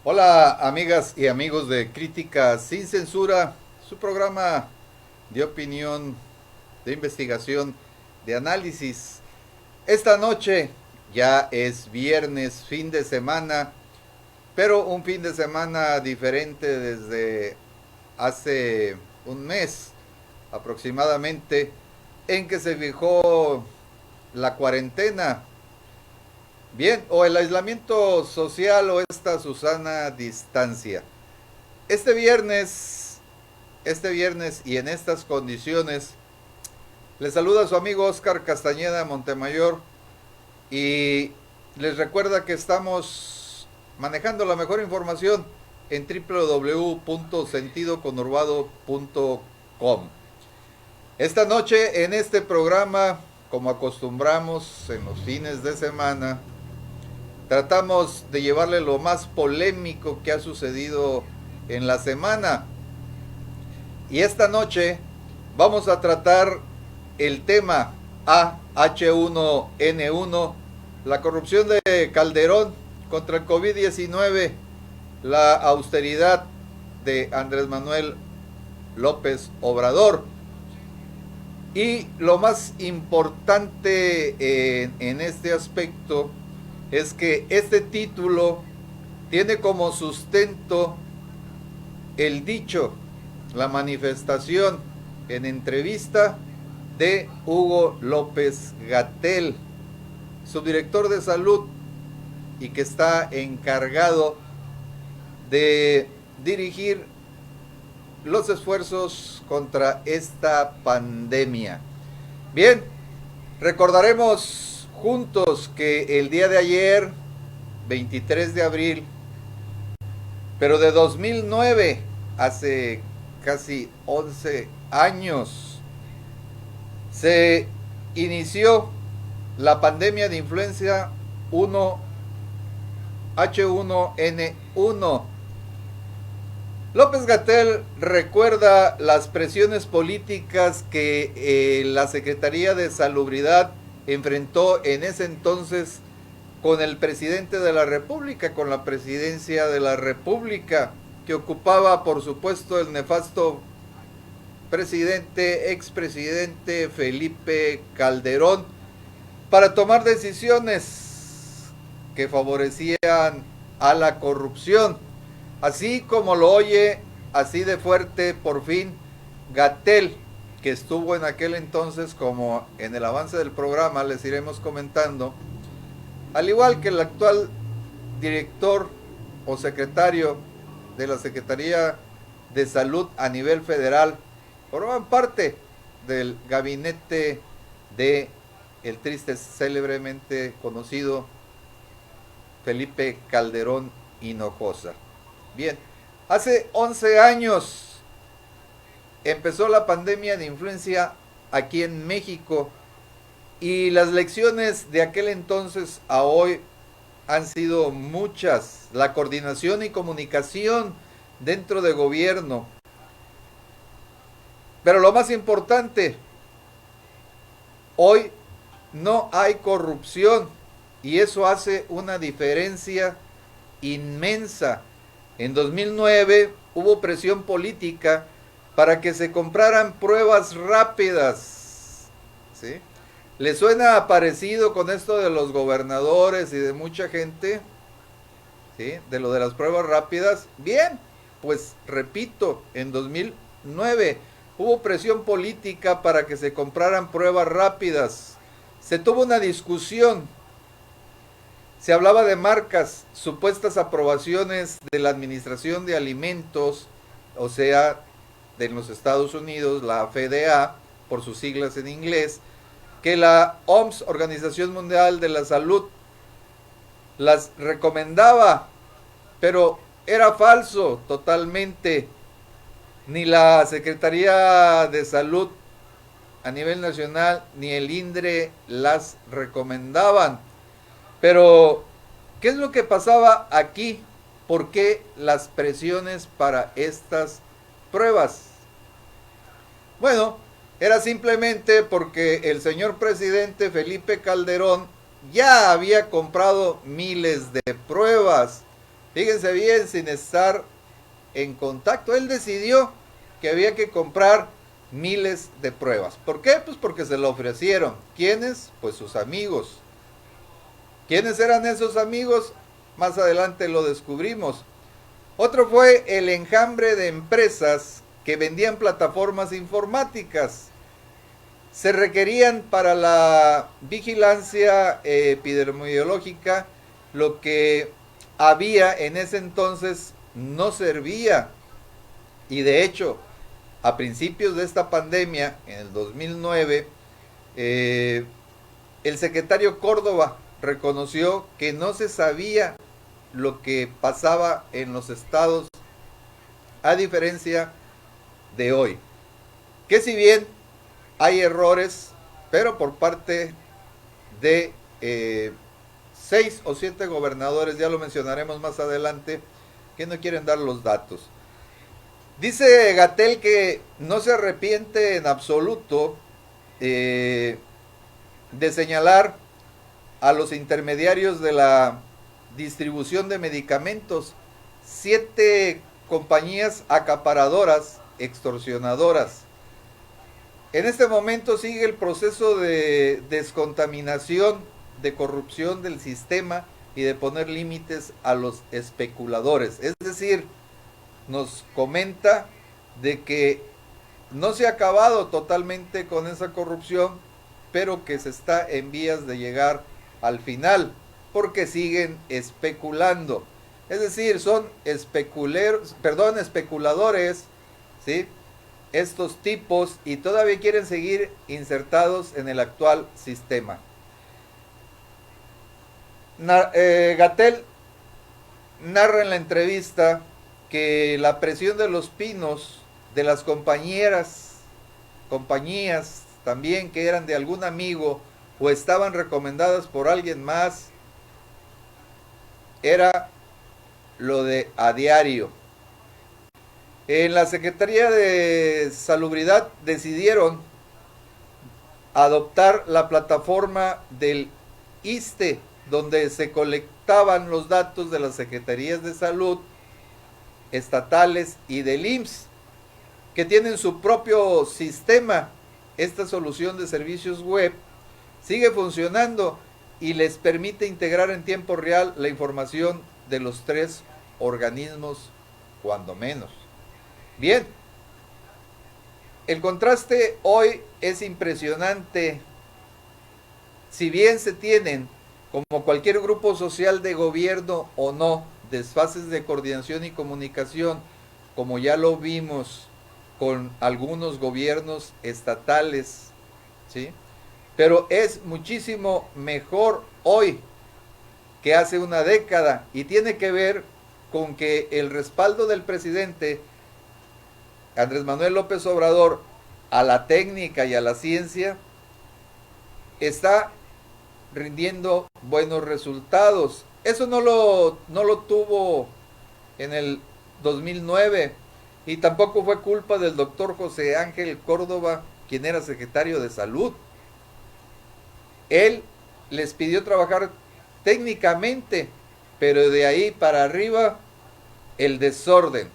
Hola amigas y amigos de Crítica sin Censura, su programa de opinión, de investigación, de análisis. Esta noche ya es viernes, fin de semana, pero un fin de semana diferente desde hace un mes aproximadamente, en que se fijó la cuarentena. Bien, o el aislamiento social o esta Susana distancia. Este viernes, este viernes y en estas condiciones, les saluda su amigo Oscar Castañeda Montemayor y les recuerda que estamos manejando la mejor información en www.sentidoconurbado.com. Esta noche en este programa, como acostumbramos en los fines de semana, tratamos de llevarle lo más polémico que ha sucedido en la semana. Y esta noche vamos a tratar el tema AH1N1, la corrupción de Calderón contra el COVID-19, la austeridad de Andrés Manuel López Obrador. Y lo más importante en este aspecto es que este título tiene como sustento el dicho, la manifestación en entrevista de Hugo López-Gatell, subdirector de salud y que está encargado de dirigir los esfuerzos contra esta pandemia. Bien, recordaremos juntos que el día de ayer, 23 de abril, pero de 2009, hace casi 11 años, se inició la pandemia de influenza 1 H1N1. López-Gatell recuerda las presiones políticas que la Secretaría de Salubridad enfrentó en ese entonces con el presidente de la República, con la presidencia de la República, que ocupaba, por supuesto, el nefasto expresidente Felipe Calderón, para tomar decisiones que favorecían a la corrupción. Así como lo oye, así de fuerte, por fin, Gatell, que estuvo en aquel entonces, como en el avance del programa les iremos comentando, al igual que el actual director o secretario de la Secretaría de Salud a nivel federal, forman parte del gabinete de el triste, célebremente conocido Felipe Calderón Hinojosa. Bien, hace 11 años empezó la pandemia de influenza aquí en México y las lecciones de aquel entonces a hoy han sido muchas. La coordinación y comunicación dentro de gobierno. Pero lo más importante, hoy no hay corrupción y eso hace una diferencia inmensa. En 2009 hubo presión política para que se compraran pruebas rápidas, ¿sí? ¿Le suena parecido con esto de los gobernadores y de mucha gente? ¿Sí? De lo de las pruebas rápidas. Bien, pues repito, en 2009 hubo presión política para que se compraran pruebas rápidas. Se tuvo una discusión. Se hablaba de marcas, supuestas aprobaciones de la Administración de Alimentos, o sea, de los Estados Unidos, la FDA, por sus siglas en inglés, que la OMS, Organización Mundial de la Salud, las recomendaba, pero era falso totalmente. Ni la Secretaría de Salud a nivel nacional ni el INDRE las recomendaban. Pero, ¿qué es lo que pasaba aquí? ¿Por qué las presiones para estas pruebas? Bueno, era simplemente porque el señor presidente Felipe Calderón ya había comprado miles de pruebas. Fíjense bien, sin estar en contacto. Él decidió que había que comprar miles de pruebas. ¿Por qué? Pues porque se lo ofrecieron. ¿Quiénes? Pues sus amigos. ¿Quiénes eran esos amigos? Más adelante lo descubrimos. Otro fue el enjambre de empresas que vendían plataformas informáticas. Se requerían para la vigilancia epidemiológica. Lo que había en ese entonces no servía. Y de hecho, a principios de esta pandemia, en el 2009, el secretario Córdoba reconoció que no se sabía lo que pasaba en los estados, a diferencia de hoy. Que si bien hay errores, pero por parte de 6 o 7 gobernadores, ya lo mencionaremos más adelante, que no quieren dar los datos. Dice Gatell que no se arrepiente en absoluto de señalar a los intermediarios de la distribución de medicamentos, 7 compañías acaparadoras, extorsionadoras. En este momento sigue el proceso de descontaminación, de corrupción del sistema y de poner límites a los especuladores. Es decir, nos comenta de que no se ha acabado totalmente con esa corrupción, pero que se está en vías de llegar al final, porque siguen especulando. Es decir, son especuladores, ¿sí? Estos tipos, y todavía quieren seguir insertados en el actual sistema. Gatell narra en la entrevista que la presión de los pinos, de las compañías también que eran de algún amigo o estaban recomendadas por alguien más, era lo de a diario. En la Secretaría de Salubridad decidieron adoptar la plataforma del ISSSTE, donde se colectaban los datos de las Secretarías de Salud estatales y del IMSS, que tienen su propio sistema. Esta solución de servicios web sigue funcionando y les permite integrar en tiempo real la información de los 3 organismos, cuando menos. Bien, el contraste hoy es impresionante. Si bien se tienen, como cualquier grupo social de gobierno o no, desfases de coordinación y comunicación, como ya lo vimos con algunos gobiernos estatales, ¿sí? Pero es muchísimo mejor hoy que hace una década, y tiene que ver con que el respaldo del presidente Andrés Manuel López Obrador a la técnica y a la ciencia está rindiendo buenos resultados. Eso no lo tuvo en el 2009, y tampoco fue culpa del doctor José Ángel Córdoba, quien era secretario de Salud. Él les pidió trabajar técnicamente, pero de ahí para arriba el desorden.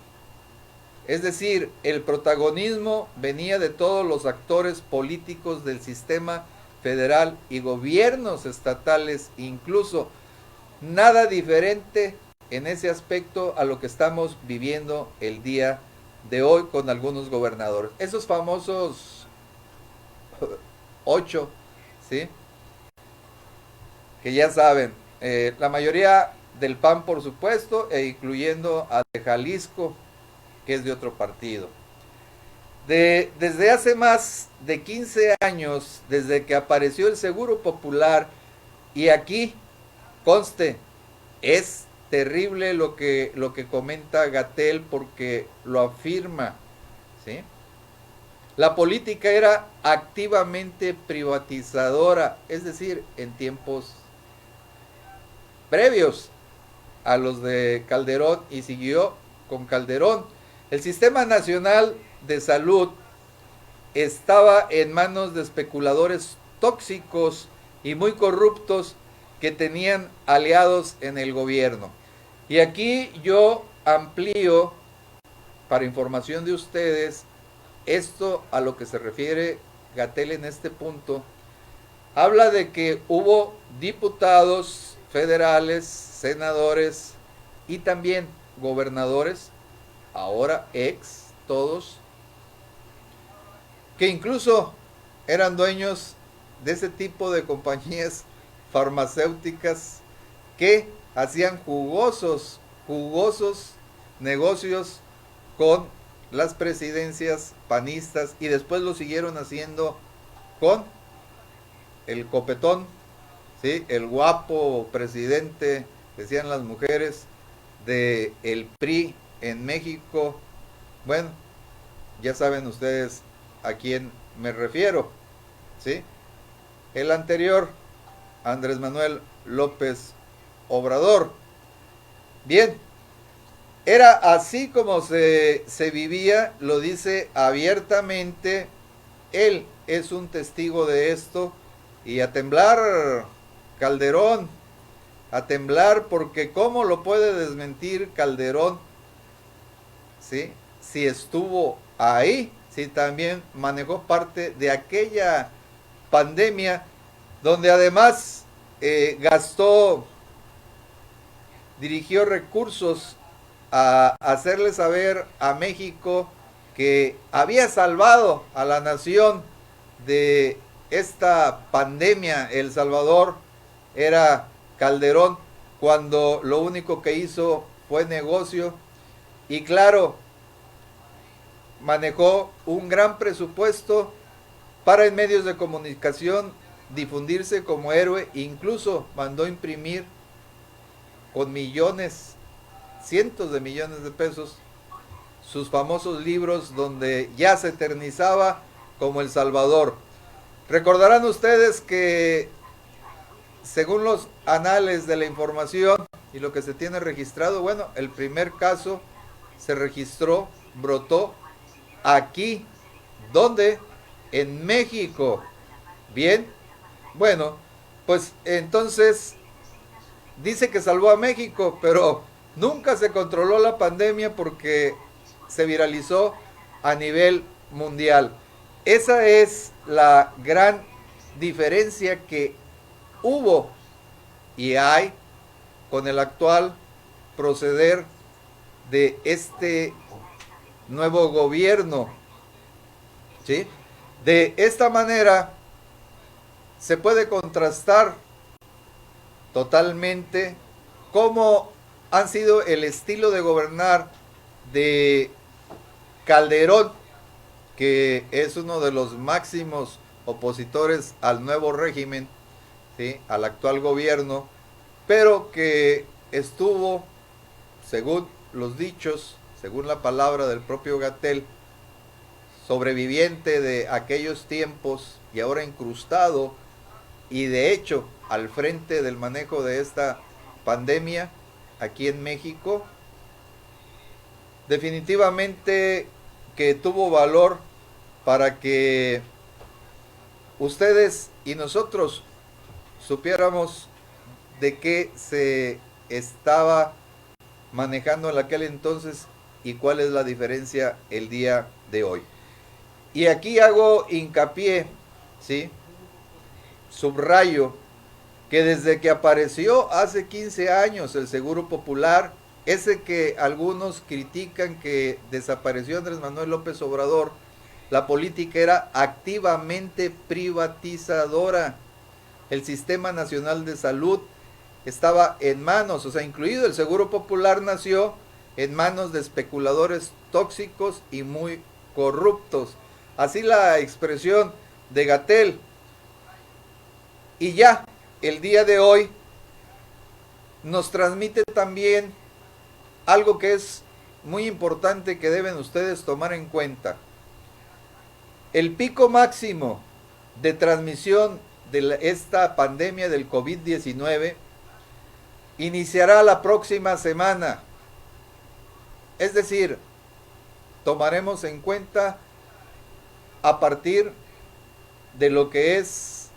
Es decir, el protagonismo venía de todos los actores políticos del sistema federal y gobiernos estatales incluso. Nada diferente en ese aspecto a lo que estamos viviendo el día de hoy con algunos gobernadores. Esos famosos 8, ¿sí? Que ya saben, la mayoría del PAN, por supuesto, e incluyendo a de Jalisco, que es de otro partido. Desde hace más de 15 años, desde que apareció el Seguro Popular, y aquí, conste, es terrible lo que comenta Gatell, porque lo afirma, ¿sí? La política era activamente privatizadora, es decir, en tiempos previos a los de Calderón, y siguió con Calderón. El Sistema Nacional de Salud estaba en manos de especuladores tóxicos y muy corruptos que tenían aliados en el gobierno. Y aquí yo amplío, para información de ustedes, esto a lo que se refiere Gatell en este punto. Habla de que hubo diputados federales, senadores y también gobernadores, ahora ex, todos, que incluso eran dueños de ese tipo de compañías farmacéuticas que hacían jugosos negocios con las presidencias panistas y después lo siguieron haciendo con el copetón, ¿sí? El guapo presidente, decían las mujeres, de el PRI en México. Bueno, ya saben ustedes a quién me refiero, ¿sí? El anterior, Andrés Manuel López Obrador. Bien, era así como se vivía, lo dice abiertamente, él es un testigo de esto, y a temblar Calderón, a temblar, porque ¿cómo lo puede desmentir Calderón? ¿Sí? Si estuvo ahí, si también manejó parte de aquella pandemia, donde además dirigió recursos a hacerle saber a México que había salvado a la nación de esta pandemia. El Salvador era Calderón, cuando lo único que hizo fue negocio. Y claro, manejó un gran presupuesto para en medios de comunicación difundirse como héroe, incluso mandó imprimir con millones, cientos de millones de pesos, sus famosos libros donde ya se eternizaba como El Salvador. Recordarán ustedes que, según los anales de la información y lo que se tiene registrado, bueno, el primer caso se registró, brotó aquí. ¿Dónde? En México. Bien, bueno, pues entonces dice que salvó a México, pero nunca se controló la pandemia porque se viralizó a nivel mundial. Esa es la gran diferencia que hubo y hay con el actual proceder de este nuevo gobierno, ¿sí? De esta manera se puede contrastar totalmente cómo han sido el estilo de gobernar de Calderón, que es uno de los máximos opositores al nuevo régimen, ¿sí? Al actual gobierno, pero que estuvo, según los dichos, según la palabra del propio Gatell, sobreviviente de aquellos tiempos y ahora incrustado y de hecho al frente del manejo de esta pandemia aquí en México. Definitivamente que tuvo valor para que ustedes y nosotros supiéramos de qué se estaba manejando en aquel entonces y cuál es la diferencia el día de hoy. Y aquí hago hincapié, ¿sí? Subrayo que desde que apareció hace 15 años el Seguro Popular, ese que algunos critican que desapareció Andrés Manuel López Obrador, la política era activamente privatizadora. El Sistema Nacional de Salud estaba en manos, o sea, incluido el Seguro Popular, nació en manos de especuladores tóxicos y muy corruptos. Así la expresión de Gatell. Y ya, el día de hoy nos transmite también algo que es muy importante que deben ustedes tomar en cuenta. El pico máximo de transmisión de esta pandemia del COVID-19 iniciará la próxima semana. Es decir, tomaremos en cuenta a partir de lo que es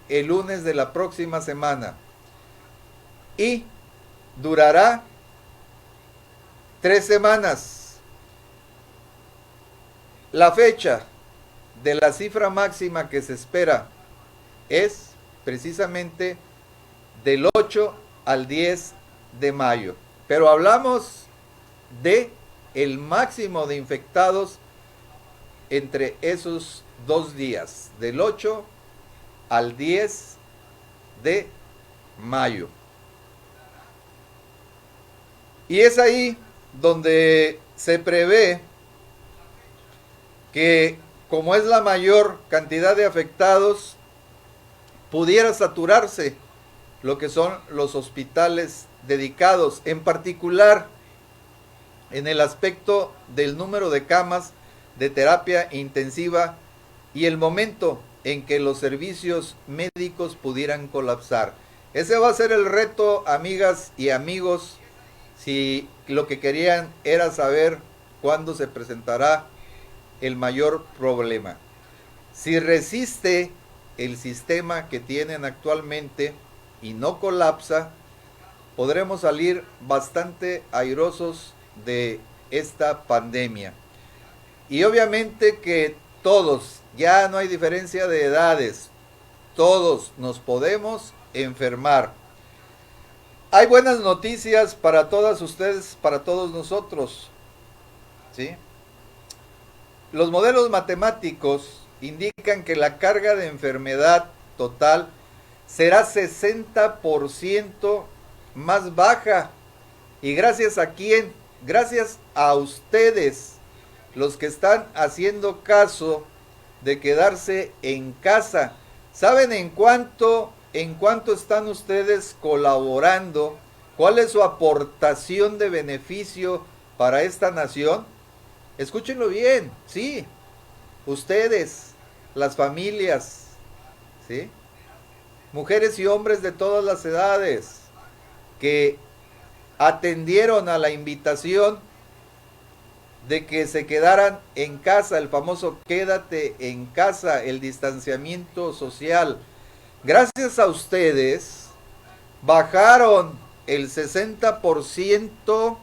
el lunes de la próxima semana. Y durará 3 semanas. La fecha de la cifra máxima que se espera es precisamente del 8 al 10 de mayo. Pero hablamos de el máximo de infectados entre esos 2 días, del 8 al 10 de mayo. Y es ahí donde se prevé que, como es la mayor cantidad de afectados, pudiera saturarse lo que son los hospitales dedicados, en particular en el aspecto del número de camas de terapia intensiva y el momento en que los servicios médicos pudieran colapsar. Ese va a ser el reto, amigas y amigos, si lo que querían era saber cuándo se presentará el mayor problema. Si resiste el sistema que tienen actualmente y no colapsa, podremos salir bastante airosos de esta pandemia. Y obviamente que todos, ya no hay diferencia de edades, todos nos podemos enfermar. Hay buenas noticias para todas ustedes, para todos nosotros, ¿sí? Los modelos matemáticos indican que la carga de enfermedad total será 60% más baja. ¿Y gracias a quién? Gracias a ustedes, los que están haciendo caso de quedarse en casa. ¿Saben en cuánto están ustedes colaborando? ¿Cuál es su aportación de beneficio para esta nación? Escúchenlo bien, sí, ustedes, las familias, ¿sí? Mujeres y hombres de todas las edades que atendieron a la invitación de que se quedaran en casa, el famoso quédate en casa, el distanciamiento social. Gracias a ustedes bajaron el 60%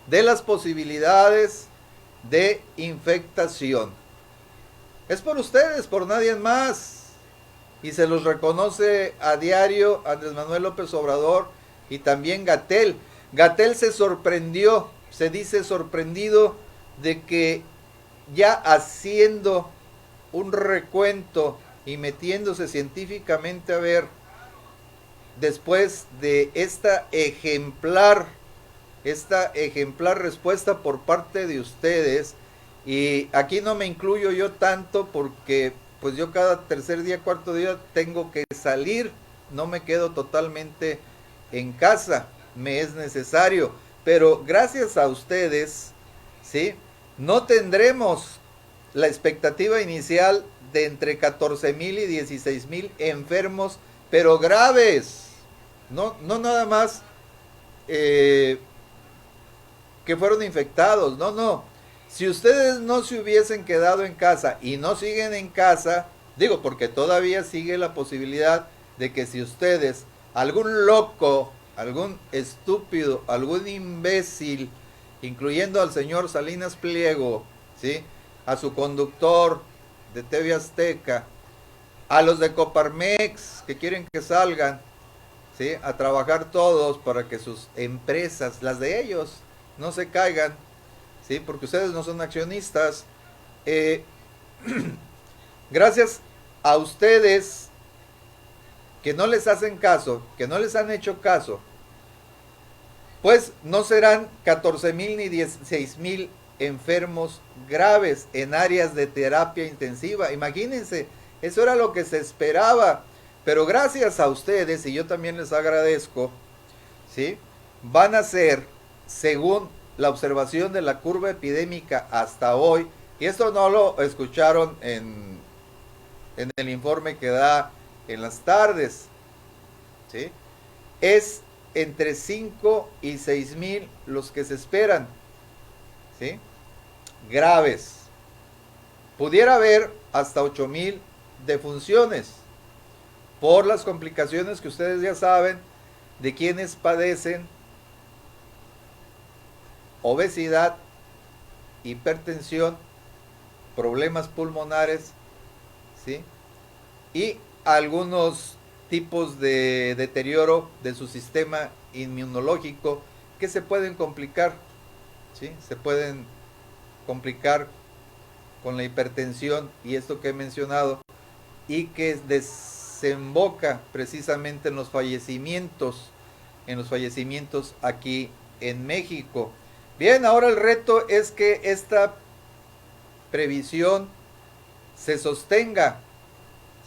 de las posibilidades de infectación. Es por ustedes, por nadie más. Y se los reconoce a diario Andrés Manuel López Obrador y también Gatell. Gatell se sorprendió, se dice sorprendido, de que ya haciendo un recuento y metiéndose científicamente a ver, después de esta ejemplar respuesta por parte de ustedes, y aquí no me incluyo yo tanto porque pues yo cada tercer día, cuarto día tengo que salir, no me quedo totalmente en casa, me es necesario, pero gracias a ustedes, ¿sí? No tendremos la expectativa inicial de entre 14,000 y 16,000 enfermos, pero graves, no nada más que fueron infectados, no. Si ustedes no se hubiesen quedado en casa y no siguen en casa, digo, porque todavía sigue la posibilidad de que si ustedes, algún loco, algún estúpido, algún imbécil, incluyendo al señor Salinas Pliego, ¿sí? A su conductor de TV Azteca, a los de Coparmex que quieren que salgan, ¿sí? A trabajar todos para que sus empresas, las de ellos, no se caigan, ¿sí? Porque ustedes no son accionistas. Gracias a ustedes que no les hacen caso, que no les han hecho caso, pues no serán 14,000 ni 16,000 enfermos graves en áreas de terapia intensiva. Imagínense, eso era lo que se esperaba. Pero gracias a ustedes, y yo también les agradezco, ¿sí? Van a ser, según la observación de la curva epidémica hasta hoy, y esto no lo escucharon en el informe que da en las tardes, ¿sí? Es entre 5 y 6,000 los que se esperan, ¿sí? Graves. Pudiera haber hasta 8,000 defunciones por las complicaciones que ustedes ya saben de quienes padecen obesidad, hipertensión, problemas pulmonares, ¿sí? Y algunos tipos de deterioro de su sistema inmunológico que se pueden complicar, ¿sí? Se pueden complicar con la hipertensión y esto que he mencionado, y que desemboca precisamente en los fallecimientos aquí en México. Bien, ahora el reto es que esta previsión se sostenga,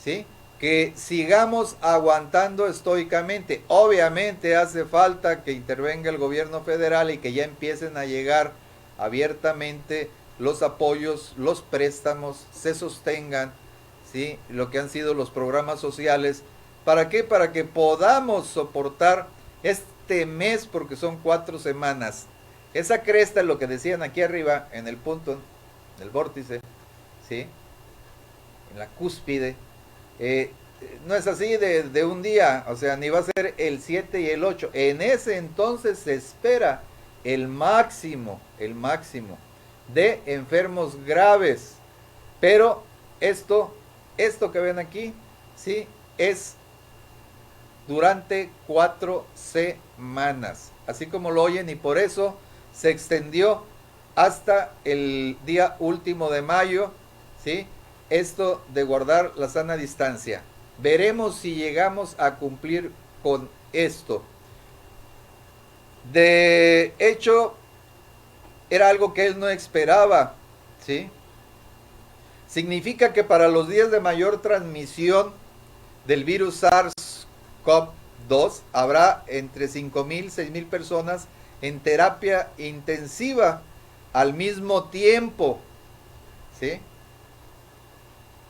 ¿sí? Que sigamos aguantando estoicamente. Obviamente hace falta que intervenga el gobierno federal y que ya empiecen a llegar abiertamente los apoyos, los préstamos, se sostengan, ¿sí? Lo que han sido los programas sociales. ¿Para qué? Para que podamos soportar este mes, porque son 4 semanas. Esa cresta, lo que decían aquí arriba, en el punto, en el vórtice, ¿sí? En la cúspide, no es así de un día, o sea, ni va a ser el 7 y el 8. En ese entonces se espera el máximo de enfermos graves. Pero esto que ven aquí, sí, es durante 4 semanas, así como lo oyen, y por eso se extendió hasta el día último de mayo, ¿sí? Esto de guardar la sana distancia. Veremos si llegamos a cumplir con esto. De hecho, era algo que él no esperaba, ¿sí? Significa que para los días de mayor transmisión del virus SARS-CoV-2 habrá entre 5,000 y 6,000 personas en terapia intensiva al mismo tiempo, ¿sí?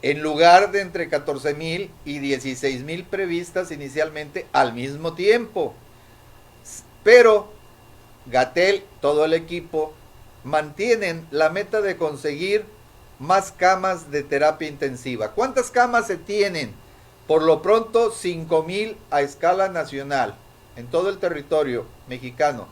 En lugar de entre 14,000 y 16,000 previstas inicialmente al mismo tiempo. Pero Gatell, todo el equipo, mantienen la meta de conseguir más camas de terapia intensiva. ¿Cuántas camas se tienen? Por lo pronto 5,000 a escala nacional en todo el territorio mexicano.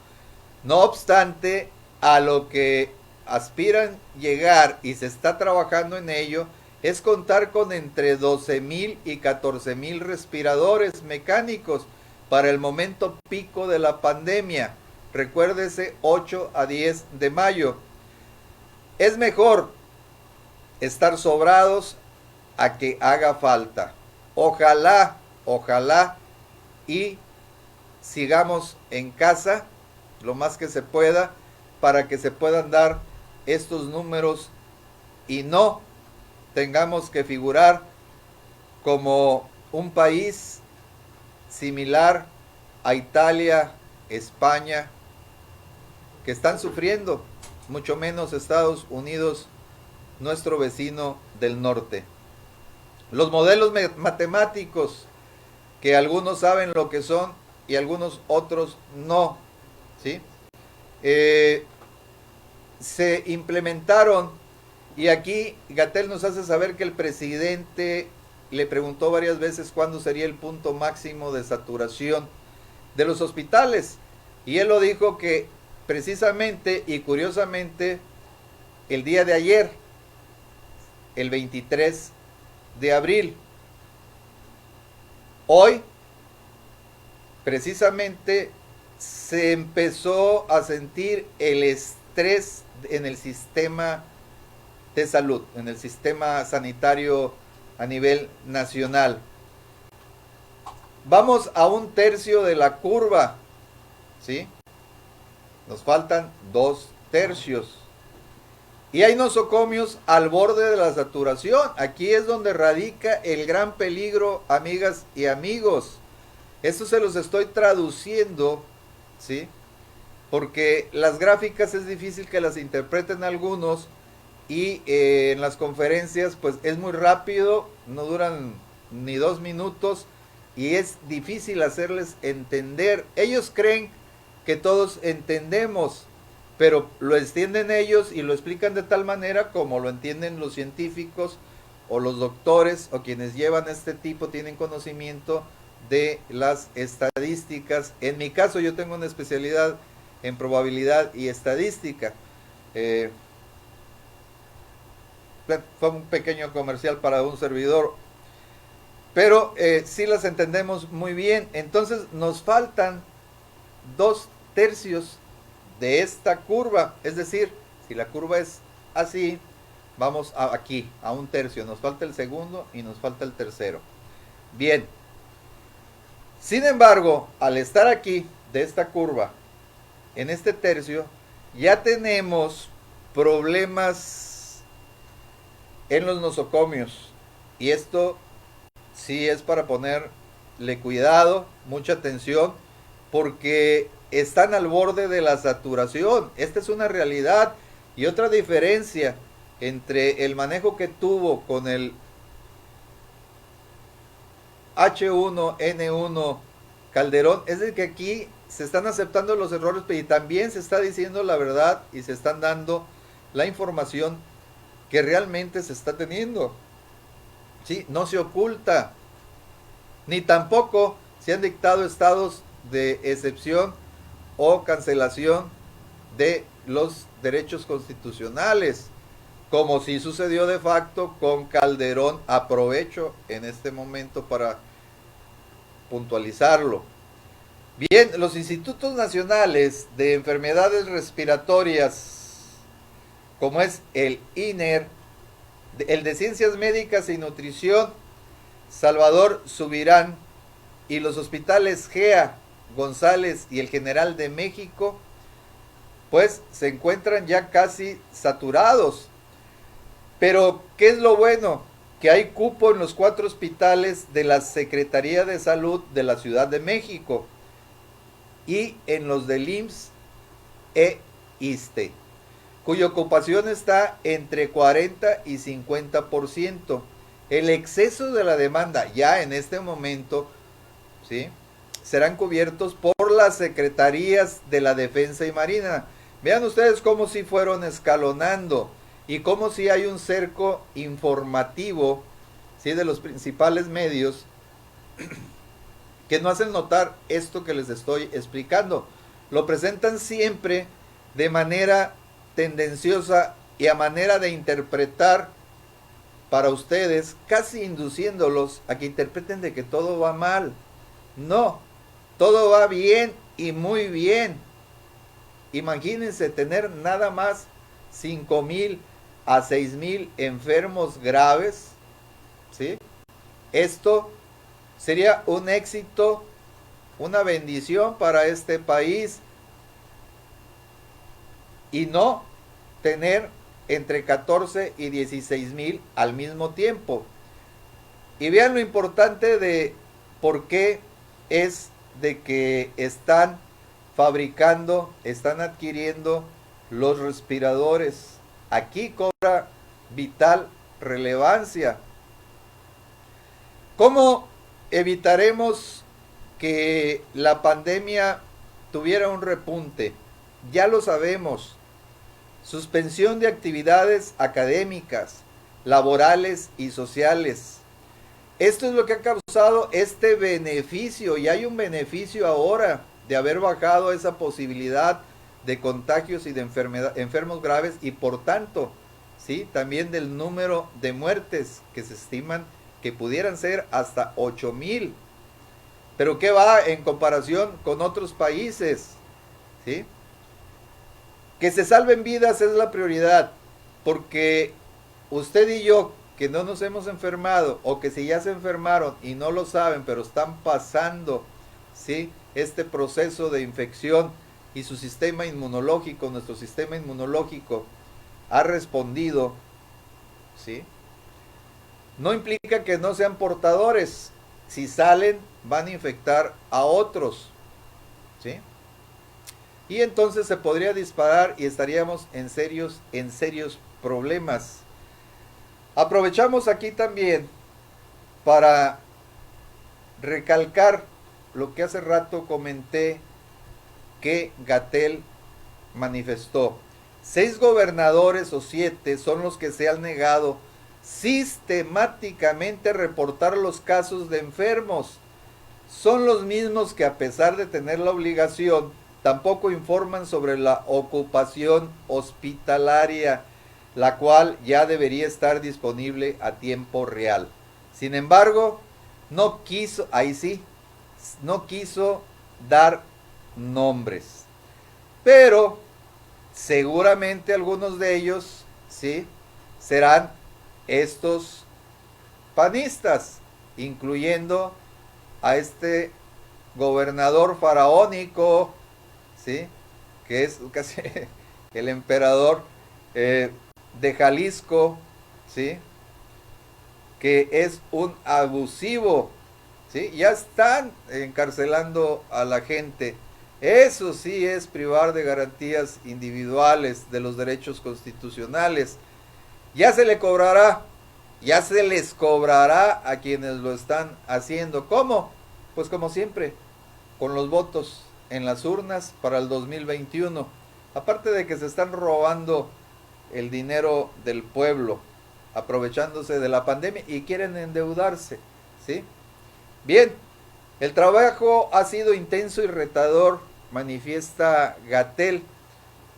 No obstante, a lo que aspiran llegar y se está trabajando en ello es contar con entre 12,000 y 14,000 respiradores mecánicos para el momento pico de la pandemia. Recuérdese, 8 a 10 de mayo. Es mejor estar sobrados a que haga falta. Ojalá y sigamos en casa lo más que se pueda para que se puedan dar estos números y no tengamos que figurar como un país similar a Italia, España, que están sufriendo, mucho menos Estados Unidos, nuestro vecino del norte. Los modelos matemáticos, que algunos saben lo que son y algunos otros no, ¿sí? Se implementaron, y aquí Gatell nos hace saber que el presidente le preguntó varias veces cuándo sería el punto máximo de saturación de los hospitales, y él lo dijo que precisamente y curiosamente el día de ayer, el 23 de abril. Hoy precisamente se empezó a sentir el estrés en el sistema de salud, en el sistema sanitario a nivel nacional. Vamos a 1/3 de la curva, ¿sí? Nos faltan 2/3. Y hay nosocomios al borde de la saturación. Aquí es donde radica el gran peligro, amigas y amigos. Esto se los estoy traduciendo, ¿sí? Porque las gráficas es difícil que las interpreten algunos, y en las conferencias pues es muy rápido, no duran ni 2 minutos y es difícil hacerles entender. Ellos creen que todos entendemos, pero lo entienden ellos y lo explican de tal manera como lo entienden los científicos o los doctores o quienes llevan este tipo, tienen conocimiento de las estadísticas. En mi caso yo tengo una especialidad en probabilidad y estadística. Fue un pequeño comercial para un servidor, pero sí las entendemos muy bien. Entonces nos faltan 2/3 de esta curva, es decir, si la curva es así, vamos aquí a 1/3, nos falta el segundo y nos falta el tercero. Bien, sin embargo, al estar aquí de esta curva en este tercio, ya tenemos problemas en los nosocomios, y esto sí es para ponerle cuidado, mucha atención, porque están al borde de la saturación. Esta es una realidad. Y otra diferencia entre el manejo que tuvo con el H1N1 Calderón es de que aquí se están aceptando los errores, pero también se está diciendo la verdad y se están dando la información que realmente se está teniendo. ¿Sí? No se oculta, ni tampoco se han dictado estados de excepción o cancelación de los derechos constitucionales, como sí sucedió de facto con Calderón. Aprovecho en este momento para puntualizarlo. Bien, los institutos nacionales de enfermedades respiratorias, como es el INER, el de Ciencias Médicas y Nutrición, Salvador Subirán, y los hospitales GEA, González y el General de México, pues se encuentran ya casi saturados. Pero, ¿qué es lo bueno? Que hay cupo en los 4 hospitales de la Secretaría de Salud de la Ciudad de México y en los del IMSS e ISSSTE, cuya ocupación está entre 40 y 50%. El exceso de la demanda ya en este momento, ¿sí?, serán cubiertos por las secretarías de la Defensa y Marina. Vean ustedes cómo sí fueron escalonando y cómo sí hay un cerco informativo, ¿sí?, de los principales medios que no hacen notar esto que les estoy explicando. Lo presentan siempre de manera tendenciosa y a manera de interpretar para ustedes, casi induciéndolos a que interpreten de que todo va mal. No, todo va bien y muy bien. Imagínense tener nada más 5,000 a 6,000 enfermos graves, ¿sí? Esto sería un éxito, una bendición para este país, y no tener entre 14 y 16,000 al mismo tiempo. Y vean lo importante de por qué es de que están fabricando, están adquiriendo los respiradores. Aquí cobra vital relevancia. ¿Cómo evitaremos que la pandemia tuviera un repunte? Ya lo sabemos. Suspensión de actividades académicas, laborales y sociales. Esto es lo que ha causado este beneficio, y hay un beneficio ahora de haber bajado esa posibilidad de contagios y de enfermos graves, y por tanto, ¿sí?, también del número de muertes que se estiman que pudieran ser hasta 8,000. Pero ¿qué va en comparación con otros países? ¿Sí? Que se salven vidas es la prioridad, porque usted y yo, que no nos hemos enfermado, o que si ya se enfermaron y no lo saben, pero están pasando, ¿sí?, este proceso de infección, y su sistema inmunológico, nuestro sistema inmunológico, ha respondido, ¿sí?, no implica que no sean portadores. Si salen, van a infectar a otros, ¿sí? Y entonces se podría disparar y estaríamos en serios problemas. Aprovechamos aquí también para recalcar lo que hace rato comenté que Gatell manifestó. 6 gobernadores o 7 son los que se han negado sistemáticamente reportar los casos de enfermos. son los mismos que, a pesar de tener la obligación, tampoco informan sobre la ocupación hospitalaria, la cual ya debería estar disponible a tiempo real. Sin embargo, no quiso, ahí sí, no quiso dar nombres. Pero seguramente algunos de ellos, sí, serán estos panistas, incluyendo a este gobernador faraónico, ¿sí? Que es casi el emperador de Jalisco, ¿sí? Que es un abusivo, ¿sí? Ya están encarcelando a la gente. Eso sí es privar de garantías individuales de los derechos constitucionales. Ya se le cobrará, ya se les cobrará a quienes lo están haciendo. ¿Cómo? Pues como siempre, con los votos en las urnas para el 2021. Aparte de que se están robando el dinero del pueblo, aprovechándose de la pandemia y quieren endeudarse, ¿sí? Bien, el trabajo ha sido intenso y retador, manifiesta Gatell,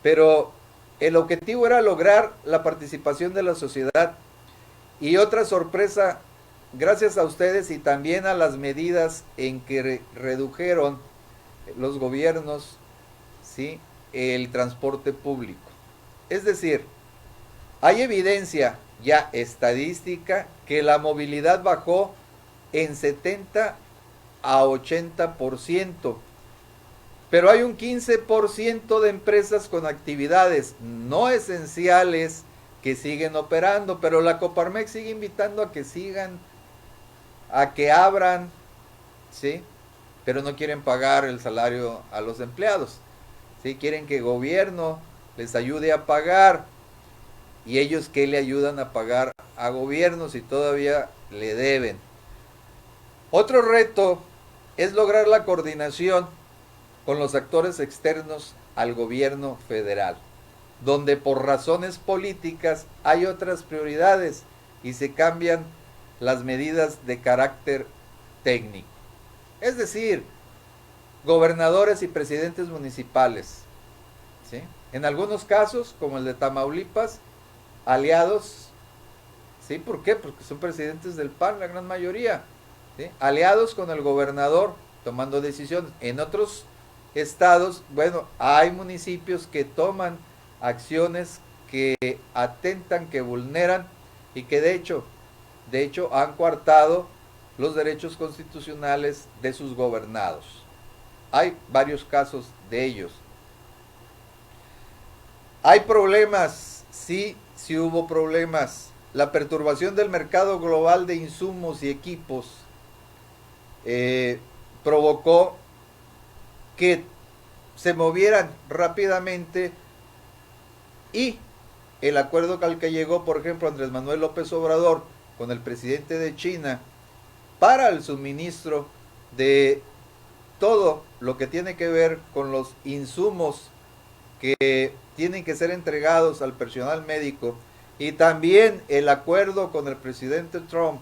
pero el objetivo era lograr la participación de la sociedad. Y otra sorpresa, gracias a ustedes y también a las medidas en que redujeron los gobiernos, ¿sí?, el transporte público. Es decir, hay evidencia ya estadística que la movilidad bajó en 70 a 80%, pero hay un 15% de empresas con actividades no esenciales que siguen operando, pero la Coparmex sigue invitando a que sigan, a que abran, ¿sí? Pero no quieren pagar el salario a los empleados, ¿sí? Quieren que el gobierno les ayude a pagar, y ellos que le ayudan a pagar a gobiernos y todavía le deben. Otro reto es lograr la coordinación con los actores externos al gobierno federal, donde por razones políticas hay otras prioridades y se cambian las medidas de carácter técnico. Es decir, gobernadores y presidentes municipales, ¿sí?, en algunos casos, como el de Tamaulipas, aliados, ¿sí? ¿Por qué? Porque son presidentes del PAN, la gran mayoría, ¿sí?, aliados con el gobernador, tomando decisiones. En otros estados, bueno, hay municipios que toman acciones que atentan, que vulneran y que de hecho han coartado los derechos constitucionales de sus gobernados. Hay varios casos de ellos. ¿Hay problemas? Sí, sí hubo problemas. La perturbación del mercado global de insumos y equipos provocó que se movieran rápidamente, y el acuerdo al que llegó, por ejemplo, Andrés Manuel López Obrador con el presidente de China para el suministro de todo lo que tiene que ver con los insumos que tienen que ser entregados al personal médico, y también el acuerdo con el presidente Trump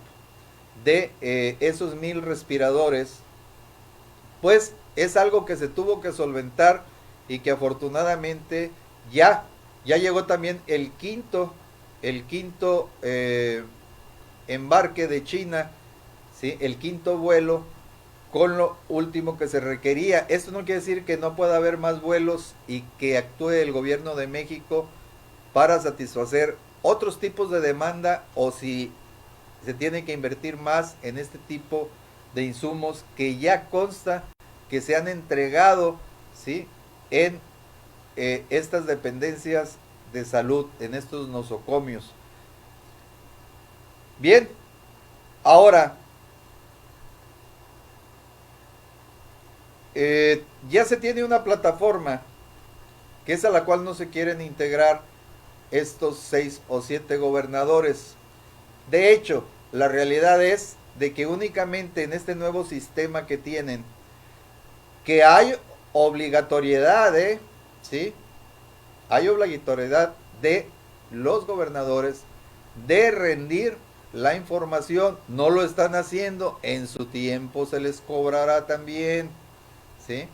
de esos 1000 respiradores, pues es algo que se tuvo que solventar y que afortunadamente ya llegó también el quinto embarque de China, ¿sí?, el quinto vuelo con lo último que se requería. Esto no quiere decir que no pueda haber más vuelos y que actúe el gobierno de México para satisfacer otros tipos de demanda, o si se tiene que invertir más en este tipo de insumos que ya consta que se han entregado, ¿sí?, en estas dependencias de salud, en estos nosocomios. Bien, ahora ya se tiene una plataforma que es a la cual no se quieren integrar estos 6 o 7 gobernadores. De hecho, la realidad es de que únicamente en este nuevo sistema que tienen, que hay obligatoriedad, ¿sí?, hay obligatoriedad de los gobernadores de rendir la información, no lo están haciendo, en su tiempo se les cobrará también, ¿sí?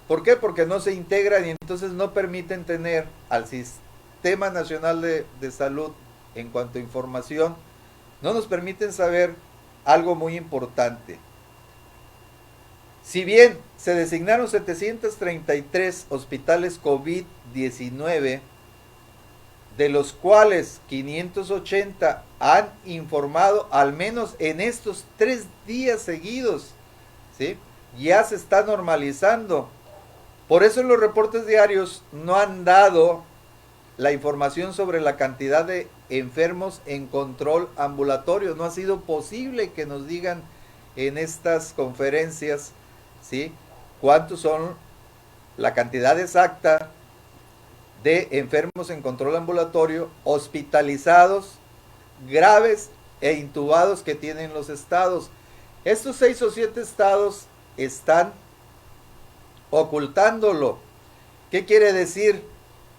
¿Por qué? Porque no se integran y entonces no permiten tener al Sistema Nacional de Salud en cuanto a información, no nos permiten saber algo muy importante. Si bien se designaron 733 hospitales COVID-19, de los cuales 580 han informado, al menos en estos 3 días seguidos, ¿sí? Ya se está normalizando. Por eso en los reportes diarios no han dado la información sobre la cantidad de enfermos en control ambulatorio. No ha sido posible que nos digan en estas conferencias, ¿sí?, cuántos son la cantidad exacta de enfermos en control ambulatorio, hospitalizados, graves e intubados que tienen los estados. Estos 6 o 7 estados están ocultándolo. ¿Qué quiere decir?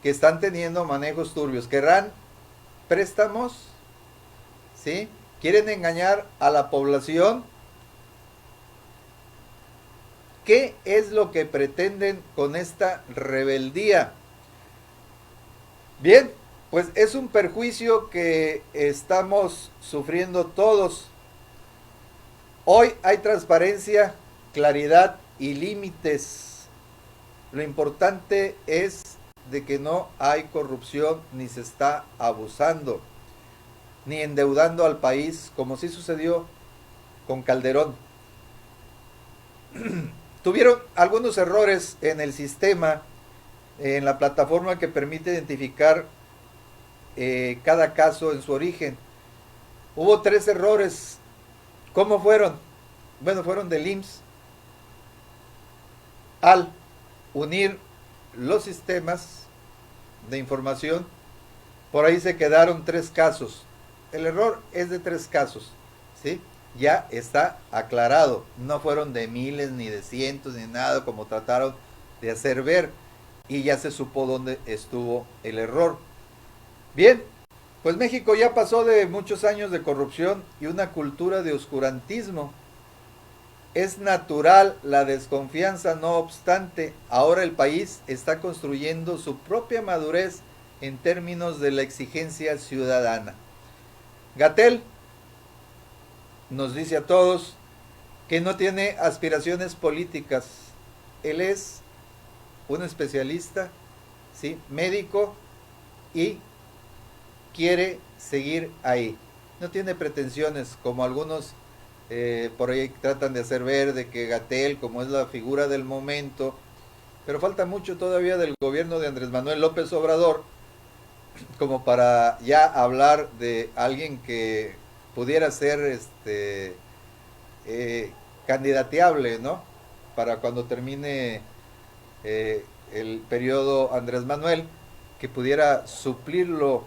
Que están teniendo manejos turbios. ¿Querrán préstamos? ¿Sí? ¿Quieren engañar a la población? ¿Qué es lo que pretenden con esta rebeldía? Bien, pues es un perjuicio que estamos sufriendo todos. Hoy hay transparencia, claridad y límites. Lo importante es de que no hay corrupción ni se está abusando, ni endeudando al país, como sí sucedió con Calderón. Tuvieron algunos errores en el sistema, en la plataforma que permite identificar cada caso en su origen. Hubo 3 errores. ¿Cómo fueron? Bueno, fueron del IMSS. Al unir los sistemas de información, por ahí se quedaron 3 casos. El error es de 3 casos, ¿sí? Ya está aclarado. No fueron de miles, ni de cientos, ni nada, como trataron de hacer ver. Y ya se supo dónde estuvo el error. Bien, pues México ya pasó de muchos años de corrupción y una cultura de oscurantismo. Es natural la desconfianza, no obstante, ahora el país está construyendo su propia madurez en términos de la exigencia ciudadana. Gatell nos dice a todos que no tiene aspiraciones políticas. Él es un especialista, ¿sí?, médico, y quiere seguir ahí. No tiene pretensiones, como algunos por ahí tratan de hacer ver, de que Gatell, como es la figura del momento, pero falta mucho todavía del gobierno de Andrés Manuel López Obrador, como para ya hablar de alguien que pudiera ser candidateable, ¿no?, para cuando termine el periodo Andrés Manuel, que pudiera suplirlo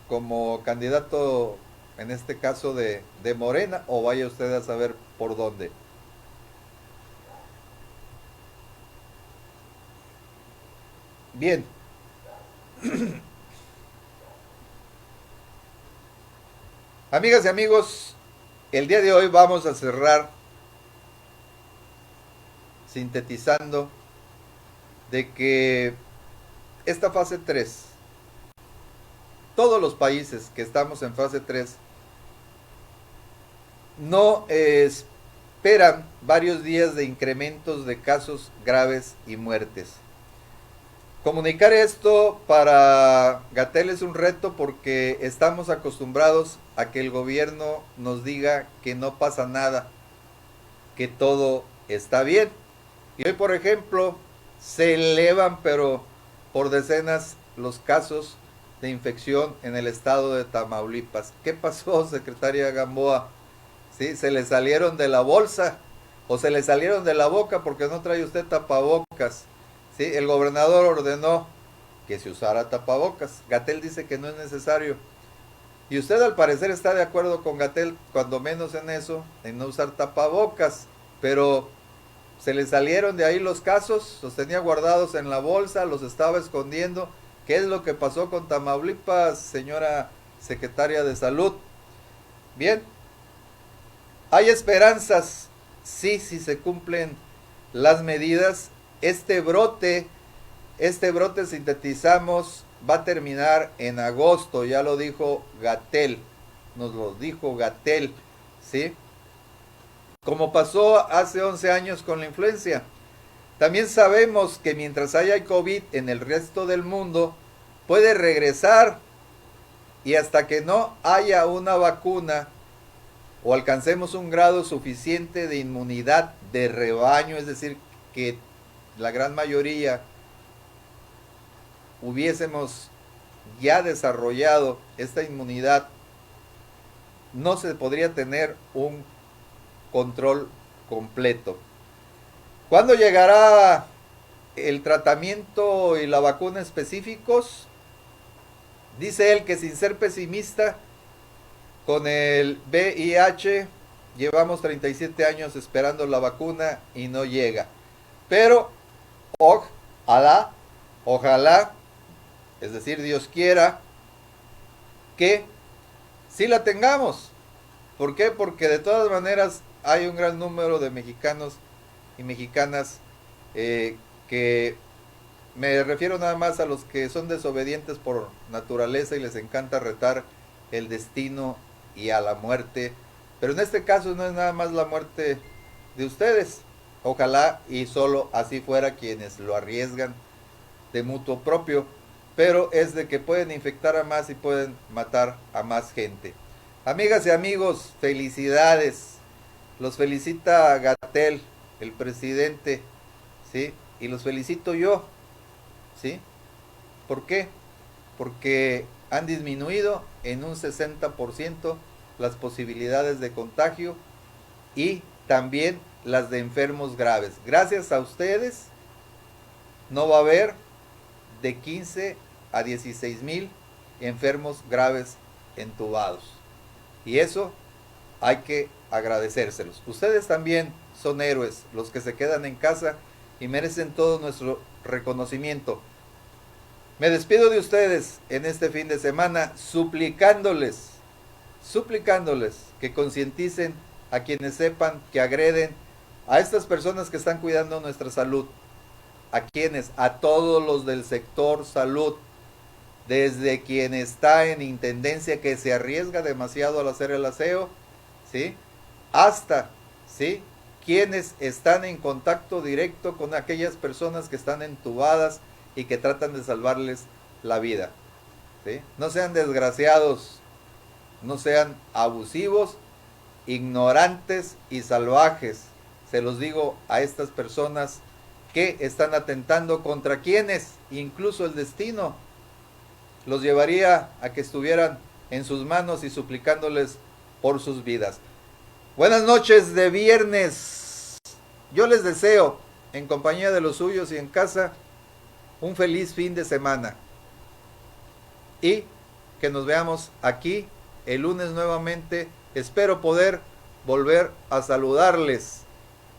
como candidato, en este caso de Morena, o vaya usted a saber por dónde. Bien. Amigas y amigos, el día de hoy vamos a cerrar sintetizando de que esta fase 3, todos los países que estamos en fase 3, no esperan varios días de incrementos de casos graves y muertes. Comunicar esto para Gatell es un reto porque estamos acostumbrados a que el gobierno nos diga que no pasa nada, que todo está bien. Y hoy, por ejemplo, se elevan, pero por decenas, los casos de infección en el estado de Tamaulipas. ¿Qué pasó, secretaria Gamboa? ¿Sí? ¿Se le salieron de la bolsa o se le salieron de la boca porque no trae usted tapabocas? ¿Sí? El gobernador ordenó que se usara tapabocas. Gatell dice que no es necesario. Y usted al parecer está de acuerdo con Gatell, cuando menos en eso, en no usar tapabocas. Pero se le salieron de ahí los casos, los tenía guardados en la bolsa, los estaba escondiendo. ¿Qué es lo que pasó con Tamaulipas, señora secretaria de Salud? Bien, hay esperanzas, sí, si se cumplen las medidas. Este brote sintetizamos va a terminar en agosto, ya lo dijo Gatell, nos lo dijo Gatell, ¿sí? Como pasó hace 11 años con la influencia. También sabemos que mientras haya COVID en el resto del mundo, puede regresar, y hasta que no haya una vacuna o alcancemos un grado suficiente de inmunidad de rebaño, es decir, que la gran mayoría hubiésemos ya desarrollado esta inmunidad, no se podría tener un control completo. ¿Cuándo llegará el tratamiento y la vacuna específicos? Dice él que, sin ser pesimista, con el VIH llevamos 37 años esperando la vacuna y no llega. Pero ojalá, es decir, Dios quiera que sí la tengamos. ¿Por qué? Porque de todas maneras hay un gran número de mexicanos y mexicanas que me refiero nada más a los que son desobedientes por naturaleza y les encanta retar el destino y a la muerte. Pero en este caso no es nada más la muerte de ustedes. Ojalá y solo así fuera quienes lo arriesgan de mutuo propio. Pero es de que pueden infectar a más y pueden matar a más gente. Amigas y amigos, felicidades. Los felicita Gatell, el presidente, ¿sí? Y los felicito yo, ¿sí? ¿Por qué? Porque han disminuido en un 60% las posibilidades de contagio y también las de enfermos graves. Gracias a ustedes no va a haber de 15 a 16 mil enfermos graves entubados. Y eso hay que agradecérselos. Ustedes también son héroes, los que se quedan en casa, y merecen todo nuestro reconocimiento. Me despido de ustedes en este fin de semana suplicándoles que concienticen a quienes sepan que agreden a estas personas que están cuidando nuestra salud. ¿A quienes? A todos los del sector salud, desde quien está en intendencia que se arriesga demasiado al hacer el aseo, ¿sí? Hasta, ¿sí?, quienes están en contacto directo con aquellas personas que están entubadas y que tratan de salvarles la vida, ¿sí? No sean desgraciados, no sean abusivos, ignorantes y salvajes. Se los digo a estas personas que están atentando contra quienes incluso el destino los llevaría a que estuvieran en sus manos y suplicándoles por sus vidas. Buenas noches de viernes. Yo les deseo, en compañía de los suyos y en casa, un feliz fin de semana. Y que nos veamos aquí el lunes nuevamente. Espero poder volver a saludarles,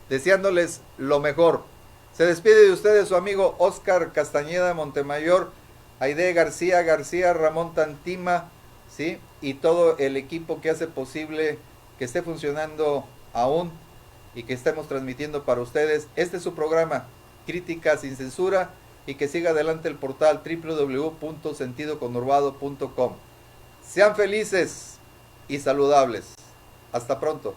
deseándoles lo mejor. Se despide de ustedes su amigo Oscar Castañeda Montemayor, Aide García, Ramón Tantima, ¿sí?, y todo el equipo que hace posible que esté funcionando aún y que estemos transmitiendo para ustedes. Este es su programa, Crítica sin Censura, y que siga adelante el portal www.sentidoconurbado.com. Sean felices y saludables. Hasta pronto.